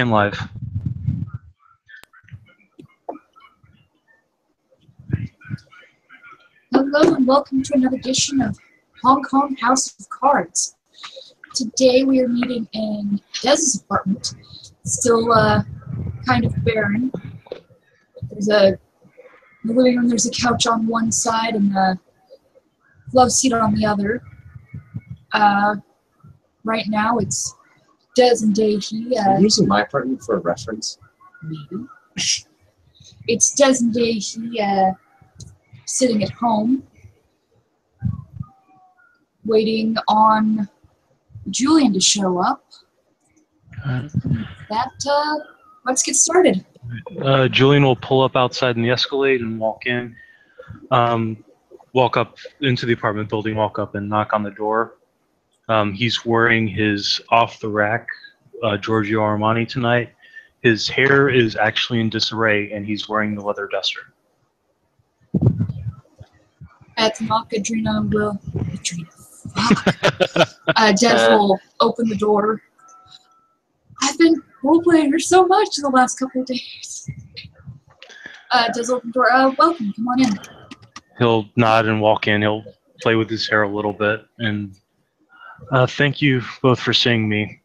And live. Hello and welcome to another edition of Hong Kong House of Cards. Today we are meeting in Dez's apartment. Still kind of barren. In the living room there's a couch on one side and a love seat on the other. Right now it's Dez and Daehi. I'm using my apartment for a reference. Maybe. It's Dez and Daehi sitting at home, waiting on Julian to show up. Let's get started. Julian will pull up outside in the Escalade and walk in. Walk up into the apartment building, walk up and knock on the door. He's wearing his off-the-rack Giorgio Armani tonight. His hair is actually in disarray, and he's wearing the leather duster. At the knock, Dez will open the door. I've been roleplaying her so much in the last couple of days. Dez will open the door. Welcome, come on in. He'll nod and walk in. He'll play with his hair a little bit. And thank you both for seeing me.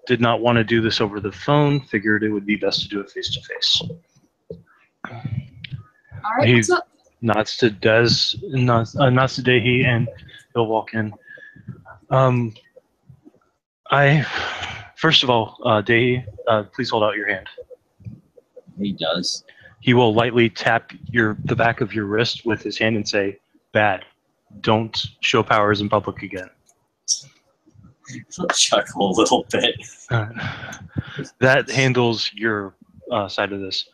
Did not want to do this over the phone. Figured it would be best to do it face-to-face. All right, what's up? Nods to Dez, nods to Daehi, and he'll walk in. First of all, Daehi, please hold out your hand. He does. He will lightly tap the back of your wrist with his hand and say, "Bad. Don't show powers in public again." I'll chuckle a little bit. That handles your side of this.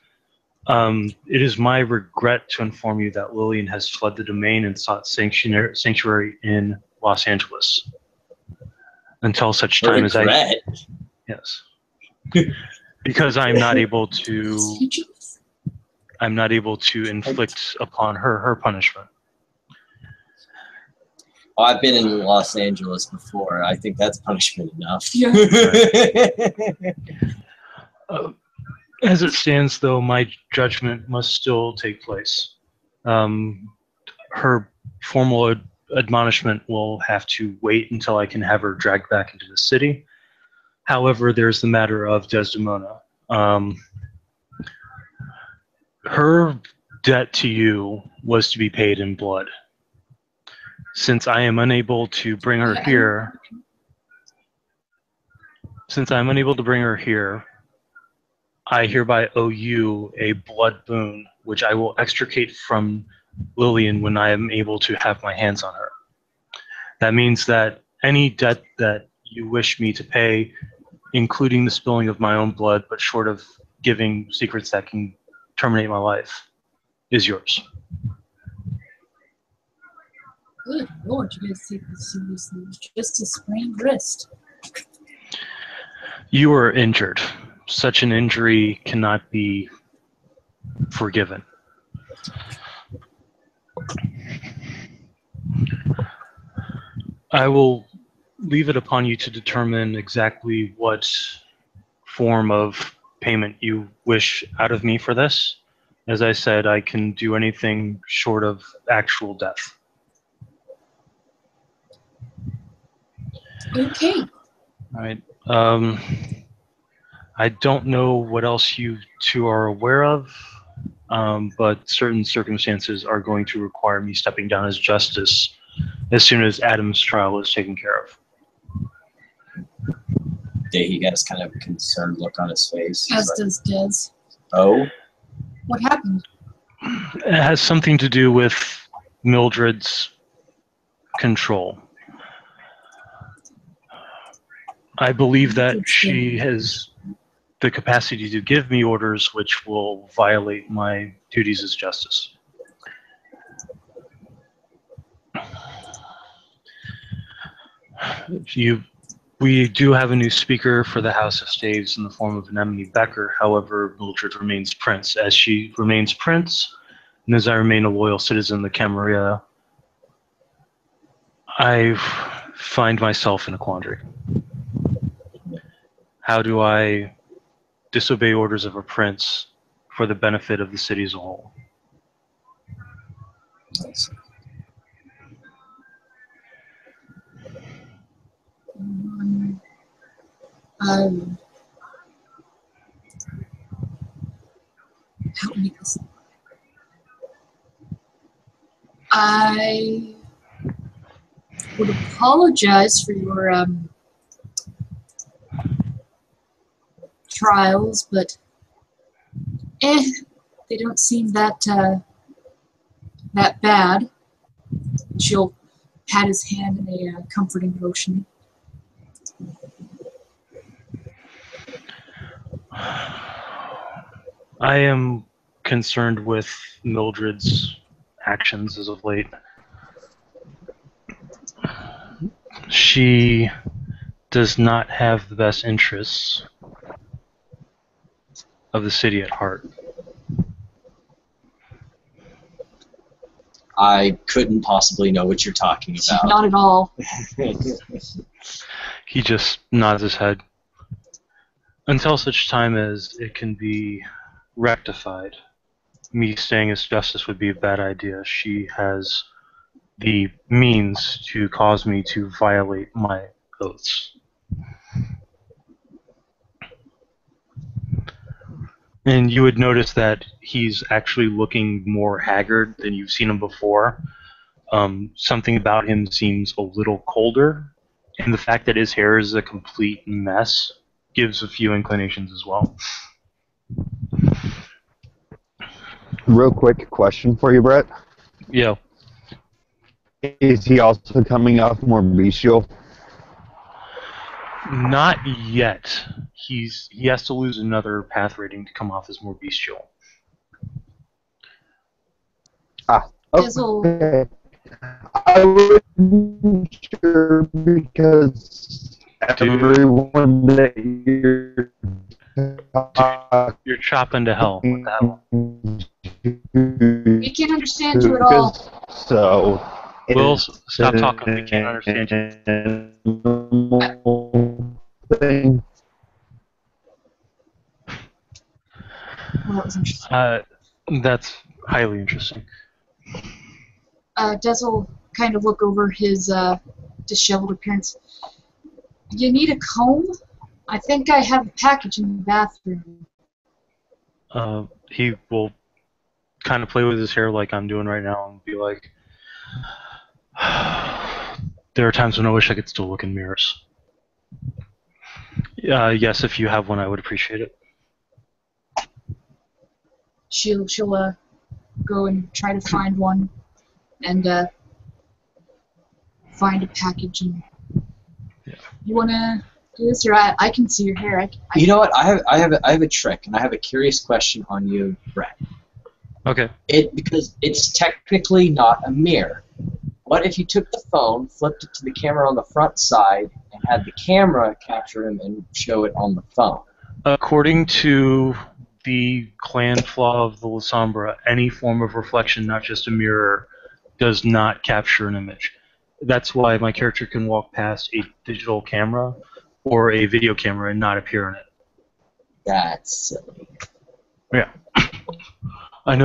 It is my regret to inform you that Lillian has fled the domain and sought sanctuary in Los Angeles. Until such time as yes, because I'm not able to inflict upon her punishment. Oh, I've been in Los Angeles before. I think that's punishment enough. Yeah. As it stands, though, my judgment must still take place. Her formal admonishment will have to wait until I can have her dragged back into the city. However, there's the matter of Desdemona. Her debt to you was to be paid in blood. Since I am unable to bring her here, I hereby owe you a blood boon, which I will extricate from Lillian when I am able to have my hands on her. That means that any debt that you wish me to pay, including the spilling of my own blood, but short of giving secrets that can terminate my life, is yours. Good Lord, you guys take this seriously. Just a sprained wrist. You were injured. Such an injury cannot be forgiven. I will leave it upon you to determine exactly what form of payment you wish out of me for this. As I said, I can do anything short of actual death. Okay. All right. I don't know what else you two are aware of, but certain circumstances are going to require me stepping down as justice as soon as Adam's trial is taken care of. Daehi got this kind of concerned look on his face. As does Dez. Oh? What happened? It has something to do with Mildred's control. I believe that she has the capacity to give me orders which will violate my duties as justice. We do have a new speaker for the House of Staves in the form of Anemone Becker. However, Mildred remains prince. As she remains prince, and as I remain a loyal citizen of the Camarilla, I find myself in a quandary. How do I disobey orders of a prince for the benefit of the city as a whole? Help me this. I would apologize for your trials, but they don't seem that that bad. She'll pat his hand in a comforting motion. I am concerned with Mildred's actions as of late. She does not have the best interests of the city at heart. I couldn't possibly know what you're talking about. Not at all. He just nods his head. Until such time as it can be rectified, me staying as justice would be a bad idea. She has the means to cause me to violate my oaths. And you would notice that he's actually looking more haggard than you've seen him before. Something about him seems a little colder, and the fact that his hair is a complete mess gives a few inclinations as well. Real quick question for you, Brett. Yeah. Is he also coming off more bestial? Not yet. He has to lose another path rating to come off as more bestial. Okay. I wasn't sure because everyone that you're chopping to hell. What the hell? We can't understand you at all. So, Will, stop talking. We can't understand you. Thing. Well, that was interesting. That's highly interesting. Des will kind of look over his disheveled appearance. You need a comb? I think I have a package in the bathroom. He will kind of play with his hair like I'm doing right now and be like, there are times when I wish I could still look in mirrors. Yes, if you have one, I would appreciate it. She'll go and try to find one and find a package. And you wanna do this, or I can see your hair. You know what? I have a trick, and I have a curious question on you, Brett. Okay. Because it's technically not a mirror. What if you took the phone, flipped it to the camera on the front side, and had the camera capture him and show it on the phone? According to the clan flaw of the Lasombra, any form of reflection, not just a mirror, does not capture an image. That's why my character can walk past a digital camera or a video camera and not appear in it. That's silly. Yeah. I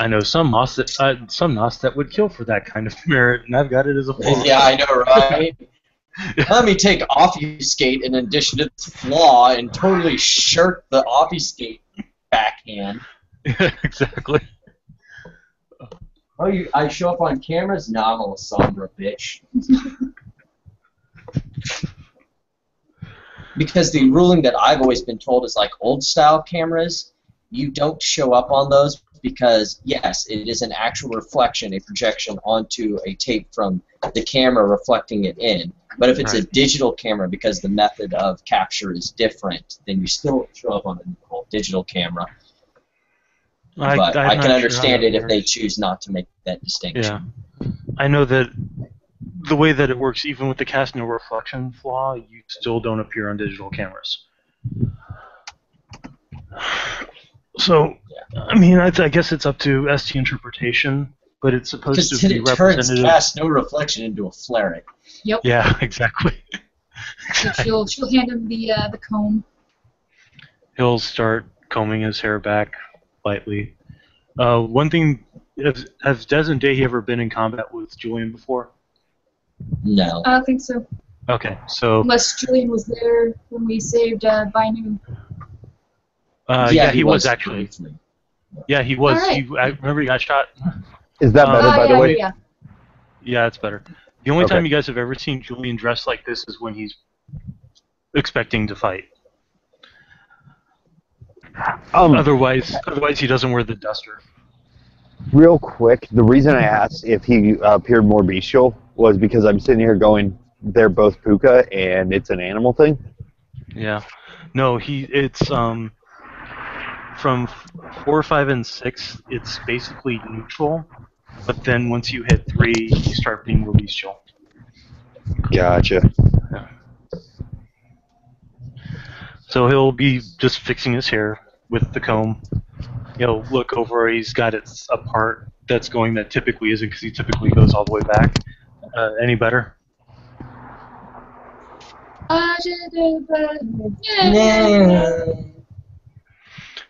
know some Nos that would kill for that kind of merit, and I've got it as a flaw. Yeah, I know, right? Let me take obfuscate in addition to this flaw and totally shirk the obfuscate backhand. Yeah, exactly. Oh, I show up on cameras? Nah, I'm a Lasombra, bitch. Because the ruling that I've always been told is like old-style cameras, you don't show up on those because, yes, it is an actual reflection, a projection onto a tape from the camera reflecting it in. But if it's a digital camera, because the method of capture is different, then you still show up on a digital camera. But I can understand it if they choose not to make that distinction. Yeah. I know that the way that it works, even with the cast no reflection flaw, you still don't appear on digital cameras. So, I mean, I guess it's up to ST interpretation, but it's supposed to be representative. Because it turns cast no reflection into a flaring. Yep. Yeah, exactly. So she'll hand him the comb. He'll start combing his hair back lightly. One thing, has Des and Day ever been in combat with Julian before? No. I don't think so. Okay, so Unless Julian was there when we saved Bainu. yeah, he was actually. briefly. Yeah, he was. Alright. I remember he got shot. Is that better, by the way? Yeah. Yeah, it's better. The only Okay. time you guys have ever seen Julian dressed like this is when he's expecting to fight. Otherwise he doesn't wear the duster. Real quick, the reason I asked if he appeared more bestial was because I'm sitting here going, they're both puka, and it's an animal thing. Yeah. No, it's from 4, 5, and 6, it's basically neutral, but then once you hit 3, you start being more bestial. Gotcha. Yeah. So he'll be just fixing his hair with the comb. He'll look over, he's got it a part that's going that typically isn't, because he typically goes all the way back. Any better?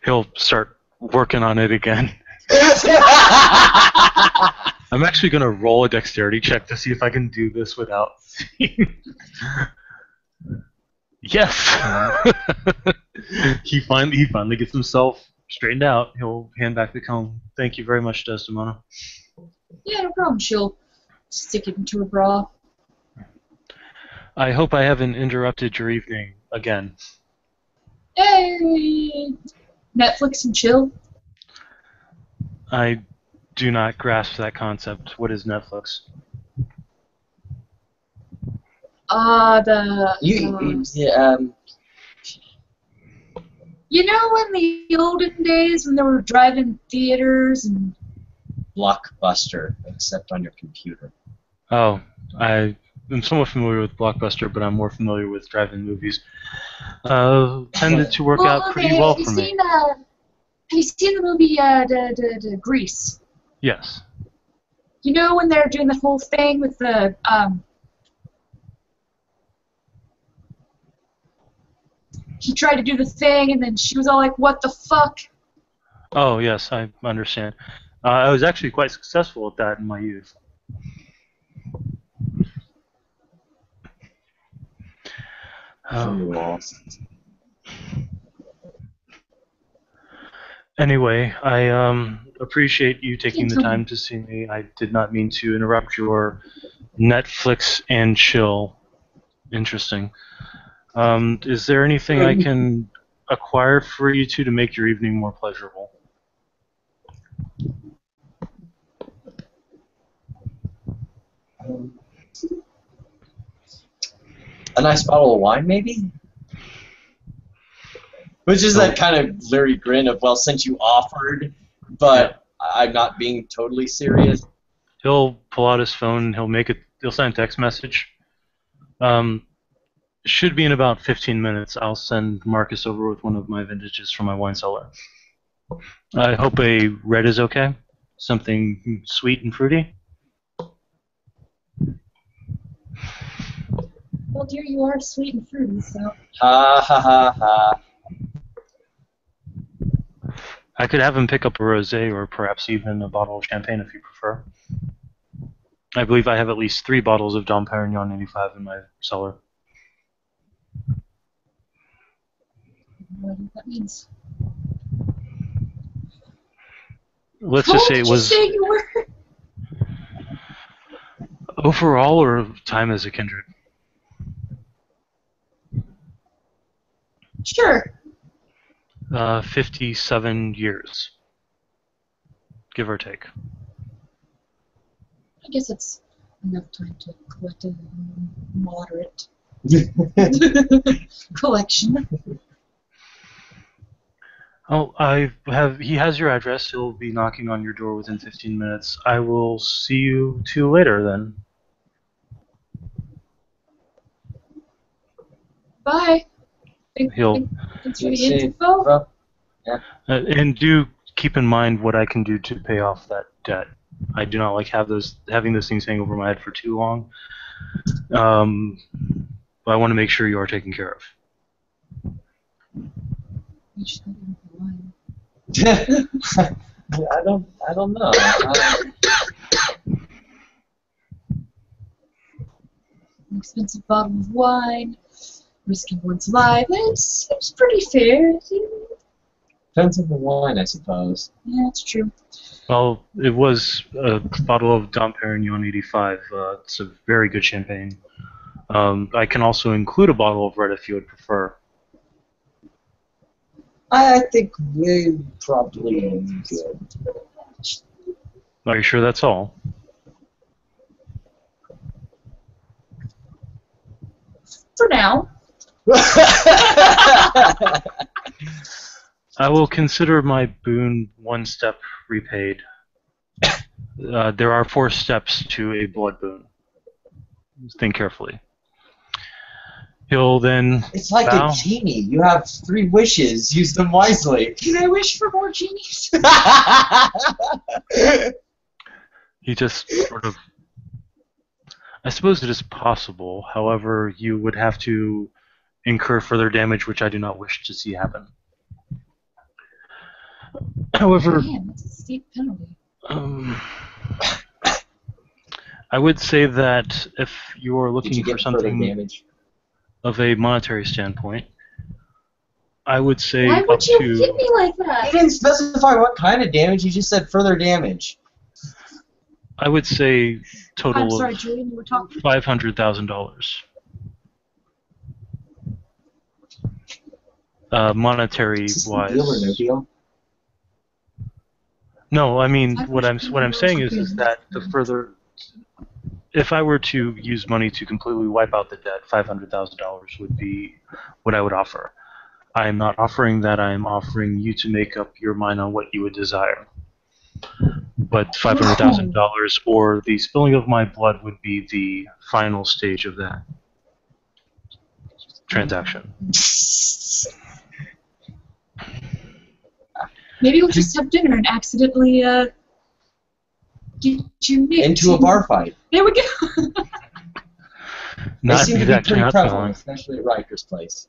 He'll start working on it again. I'm actually going to roll a dexterity check to see if I can do this without seeing. Yes! He finally gets himself straightened out. He'll hand back the comb. Thank you very much, Desdemona. Yeah, no problem. She'll stick it into her bra. I hope I haven't interrupted your evening again. Hey! Netflix and chill. I do not grasp that concept. What is Netflix? You know, in the olden days when there were drive-in theaters and... Blockbuster, except on your computer. Oh, I'm somewhat familiar with Blockbuster, but I'm more familiar with drive-in movies. Tended to work out pretty well for me. Have you seen the movie the Grease? Yes. You know when they're doing the whole thing with the he tried to do the thing and then she was all like, "What the fuck?" Oh, yes, I understand. I was actually quite successful at that in my youth. Anyway, I appreciate you taking the time to see me. I did not mean to interrupt your Netflix and chill. Interesting. Is there anything I can acquire for you two to make your evening more pleasurable? A nice bottle of wine, maybe? Which is that kind of leery grin of, well, since you offered, but I'm not being totally serious. He'll pull out his phone. He'll send a text message. Should be in about 15 minutes. I'll send Marcus over with one of my vintages from my wine cellar. I hope a red is okay. Something sweet and fruity. Well, dear, you are sweet and fruity, so... Ha ha ha ha. I could have him pick up a rosé or perhaps even a bottle of champagne if you prefer. I believe I have at least 3 bottles of Dom Perignon 85 in my cellar. What that means. Let's just say it was... How old did you say you were? Overall or time as a kindred? Sure. 57 years. Give or take. I guess it's enough time to collect a moderate collection. Oh, he has your address. He'll be knocking on your door within 15 minutes. I will see you two later then. Bye. Thanks for the info. Yeah. And do keep in mind what I can do to pay off that debt. I do not like having those things hang over my head for too long. but I want to make sure you are taken care of. You just got wine. I don't know. An expensive bottle of wine, risking one's life. It seems pretty fair. Depends on the wine, I suppose. Yeah, that's true. Well, it was a bottle of Dom Perignon 85. It's a very good champagne. I can also include a bottle of red if you would prefer. I think we're probably good. Are you sure that's all? For now. I will consider my boon one step repaid. There are 4 steps to a blood boon. Think carefully. He'll then It's like bow. a genie. You have 3 wishes. Use them wisely. Can I wish for more genies? He just sort of... I suppose it is possible. However, you would have to incur further damage, which I do not wish to see happen. However, Man, that's a steep penalty. I would say that if you are Did looking you for get further something damage? of a monetary standpoint, I would say Why up would you to... hit me like You that? didn't specify what kind of damage. You just said further damage. I would say I'm total sorry, of Julian, you were talking. $500,000. Monetary Is this a wise. deal or no deal? No, I mean I've what I'm wished saying for is more. that the further, if I were to use money to completely wipe out the debt, $500,000 would be what I would offer. I am not offering that. I am offering you to make up your mind on what you would desire. But $500,000 or the spilling of my blood would be the final stage of that transaction. Maybe we'll just have dinner and accidentally get you Into a bar fight. There we go. They Not seem to be be that pretty not prevalent, felon. especially at Riker's place.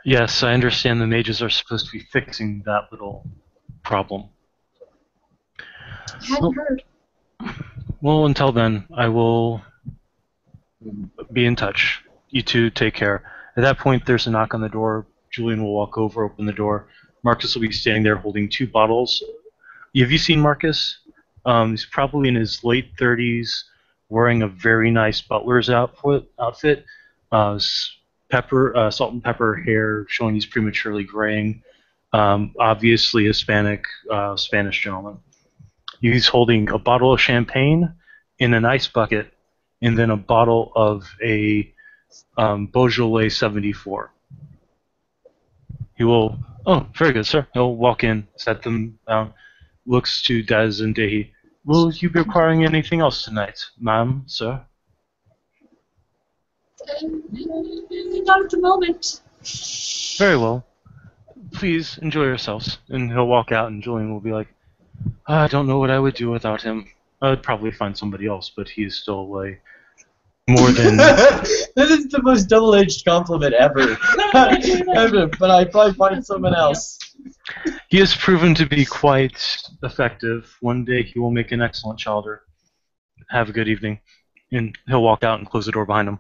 Yes, I understand the mages are supposed to be fixing that little problem. Hadn't heard. Well, until then, I will be in touch. You two take care. At that point, there's a knock on the door. Julian will walk over, open the door. Marcus will be standing there holding 2 bottles. Have you seen Marcus? He's probably in his late 30s, wearing a very nice butler's outfit. Salt and pepper hair, showing he's prematurely graying. Obviously Hispanic, Spanish gentleman. He's holding a bottle of champagne in an ice bucket, and then a bottle of a Beaujolais 74. He will. Oh, very good, sir. He'll walk in, set them down, looks to Des and Dehi. Will you be requiring anything else tonight, ma'am, sir? Not at the moment. Very well. Please enjoy yourselves. And he'll walk out, and Julian will be like, I don't know what I would do without him. I'd probably find somebody else, but he is still like more than. This is the most double-edged compliment ever. Ever, but I'd probably find someone else. He has proven to be quite effective. One day he will make an excellent childer. Have a good evening. And he'll walk out and close the door behind him.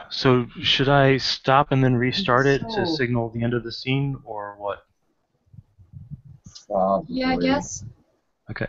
So should I stop and then restart it to So- signal the end of the scene, or what? Probably. Yeah, I guess. Okay.